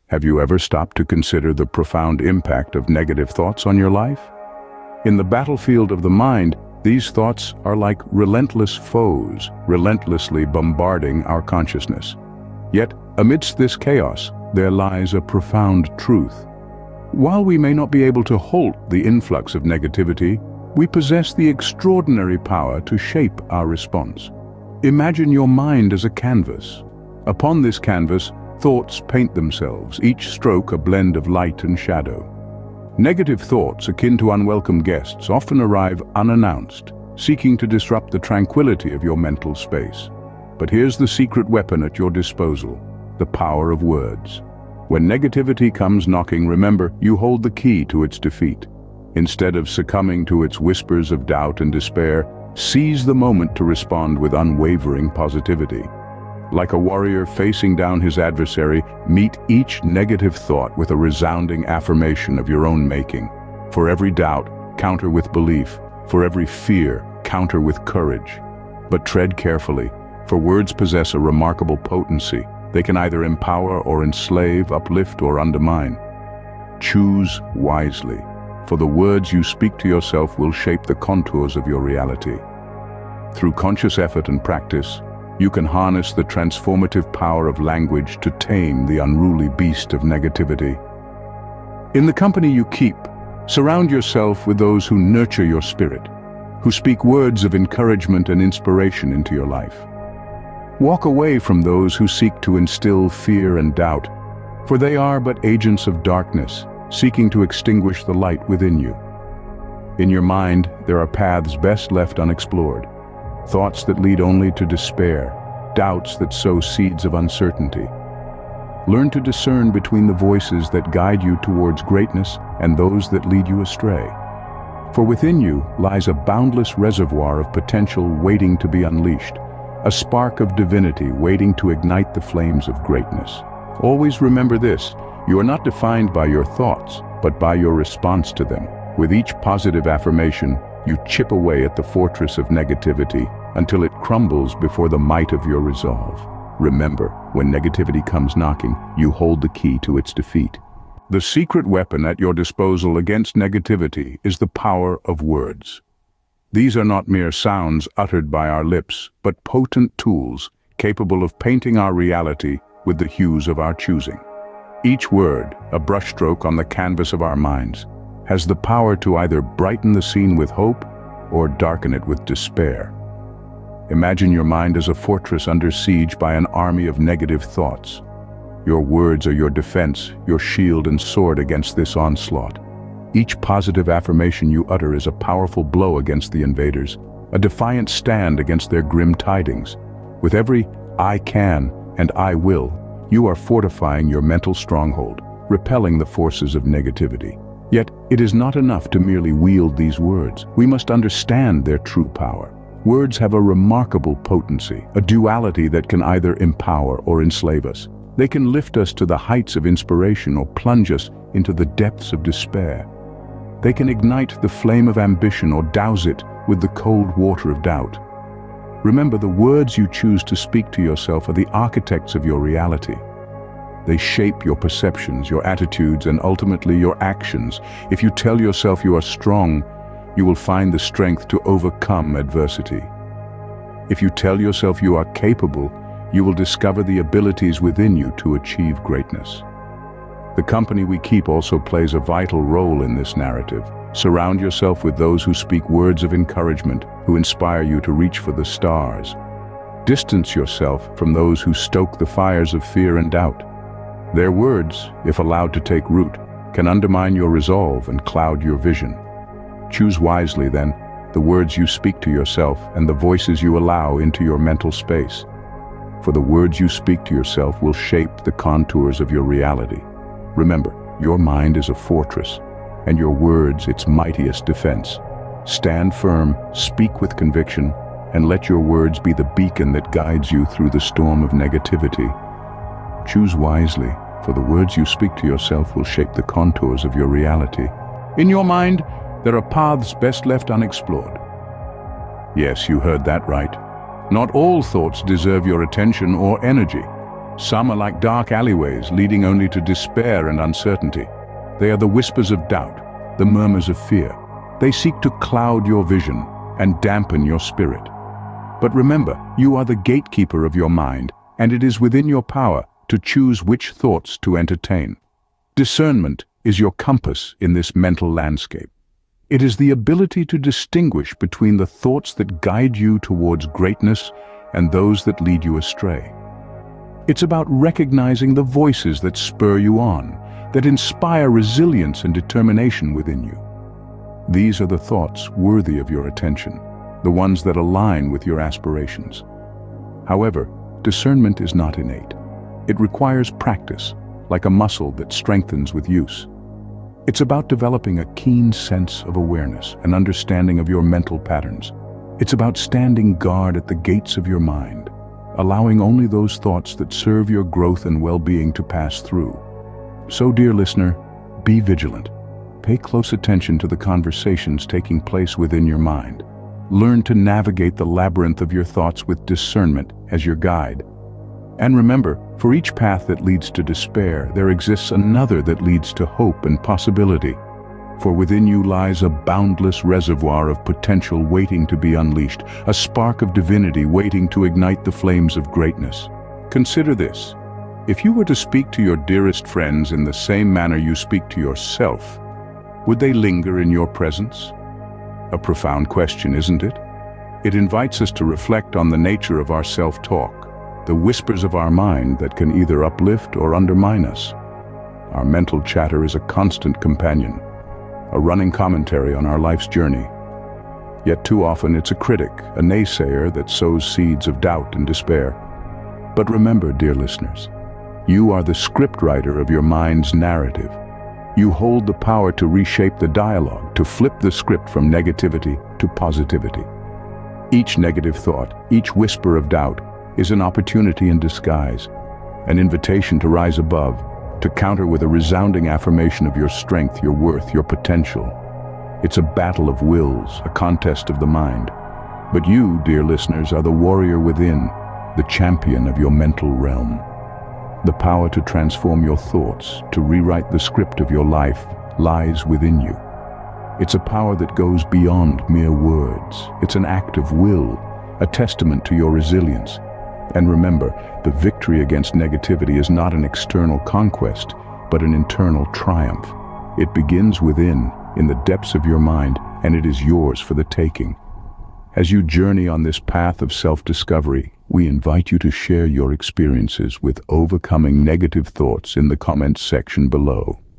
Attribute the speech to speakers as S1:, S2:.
S1: Have you ever stopped to consider the profound impact of negative thoughts on your life? In the battlefield of the mind, these thoughts are like relentless foes, relentlessly bombarding our consciousness. Yet, amidst this chaos, there lies a profound truth. While we may not be able to halt the influx of negativity, we possess the extraordinary power to shape our response. Imagine your mind as a canvas. Upon this canvas, thoughts paint themselves, each stroke a blend of light and shadow. Negative thoughts, akin to unwelcome guests, often arrive unannounced, seeking to disrupt the tranquility of your mental space. But here's the secret weapon at your disposal: the power of words. When negativity comes knocking, remember, you hold the key to its defeat. Instead of succumbing to its whispers of doubt and despair, seize the moment to respond with unwavering positivity. Like a warrior facing down his adversary, meet each negative thought with a resounding affirmation of your own making. For every doubt, counter with belief. For every fear, counter with courage. But tread carefully, for words possess a remarkable potency. They can either empower or enslave, uplift or undermine. Choose wisely, for the words you speak to yourself will shape the contours of your reality. Through conscious effort and practice, you can harness the transformative power of language to tame the unruly beast of negativity. In the company you keep, surround yourself with those who nurture your spirit, who speak words of encouragement and inspiration into your life. Walk away from those who seek to instill fear and doubt, for they are but agents of darkness, seeking to extinguish the light within you. In your mind, there are paths best left unexplored. Thoughts that lead only to despair, doubts that sow seeds of uncertainty. Learn to discern between the voices that guide you towards greatness and those that lead you astray. For within you lies a boundless reservoir of potential waiting to be unleashed, a spark of divinity waiting to ignite the flames of greatness. Always remember this: you are not defined by your thoughts, but by your response to them. With each positive affirmation, you chip away at the fortress of negativity until it crumbles before the might of your resolve. Remember, when negativity comes knocking, you hold the key to its defeat. The secret weapon at your disposal against negativity is the power of words. These are not mere sounds uttered by our lips, but potent tools capable of painting our reality with the hues of our choosing. Each word, a brushstroke on the canvas of our minds, has the power to either brighten the scene with hope or darken it with despair. Imagine your mind as a fortress under siege by an army of negative thoughts. Your words are your defense, your shield and sword against this onslaught. Each positive affirmation you utter is a powerful blow against the invaders, a defiant stand against their grim tidings. With every "I can" and "I will," you are fortifying your mental stronghold, repelling the forces of negativity. Yet, it is not enough to merely wield these words. We must understand their true power. Words have a remarkable potency, a duality that can either empower or enslave us. They can lift us to the heights of inspiration or plunge us into the depths of despair. They can ignite the flame of ambition or douse it with the cold water of doubt. Remember, the words you choose to speak to yourself are the architects of your reality. They shape your perceptions, your attitudes, and ultimately your actions. If you tell yourself you are strong, you will find the strength to overcome adversity. If you tell yourself you are capable, you will discover the abilities within you to achieve greatness. The company we keep also plays a vital role in this narrative. Surround yourself with those who speak words of encouragement, who inspire you to reach for the stars. Distance yourself from those who stoke the fires of fear and doubt. Their words, if allowed to take root, can undermine your resolve and cloud your vision. Choose wisely, then, the words you speak to yourself and the voices you allow into your mental space. For the words you speak to yourself will shape the contours of your reality. Remember, your mind is a fortress, and your words its mightiest defense. Stand firm, speak with conviction, and let your words be the beacon that guides you through the storm of negativity. Choose wisely, for the words you speak to yourself will shape the contours of your reality. In your mind, there are paths best left unexplored. Yes, you heard that right. Not all thoughts deserve your attention or energy. Some are like dark alleyways leading only to despair and uncertainty. They are the whispers of doubt, the murmurs of fear. They seek to cloud your vision and dampen your spirit. But remember, you are the gatekeeper of your mind, and it is within your power to choose which thoughts to entertain. Discernment is your compass in this mental landscape. It is the ability to distinguish between the thoughts that guide you towards greatness and those that lead you astray. It's about recognizing the voices that spur you on, that inspire resilience and determination within you. These are the thoughts worthy of your attention, the ones that align with your aspirations. However, discernment is not innate. It requires practice, like a muscle that strengthens with use. It's about developing a keen sense of awareness and understanding of your mental patterns. It's about standing guard at the gates of your mind, allowing only those thoughts that serve your growth and well-being to pass through. So, dear listener, be vigilant. Pay close attention to the conversations taking place within your mind. Learn to navigate the labyrinth of your thoughts with discernment as your guide. And remember, for each path that leads to despair, there exists another that leads to hope and possibility. For within you lies a boundless reservoir of potential waiting to be unleashed, a spark of divinity waiting to ignite the flames of greatness. Consider this. If you were to speak to your dearest friends in the same manner you speak to yourself, would they linger in your presence? A profound question, isn't it? It invites us to reflect on the nature of our self-talk, the whispers of our mind that can either uplift or undermine us. Our mental chatter is a constant companion, a running commentary on our life's journey. Yet too often it's a critic, a naysayer that sows seeds of doubt and despair. But remember, dear listeners, you are the scriptwriter of your mind's narrative. You hold the power to reshape the dialogue, to flip the script from negativity to positivity. Each negative thought, each whisper of doubt, is an opportunity in disguise, an invitation to rise above, to counter with a resounding affirmation of your strength, your worth, your potential. It's a battle of wills, a contest of the mind. But you, dear listeners, are the warrior within, the champion of your mental realm. The power to transform your thoughts, to rewrite the script of your life, lies within you. It's a power that goes beyond mere words. It's an act of will, a testament to your resilience. And remember, the victory against negativity is not an external conquest, but an internal triumph. It begins within, in the depths of your mind, and it is yours for the taking. As you journey on this path of self-discovery, we invite you to share your experiences with overcoming negative thoughts in the comments section below.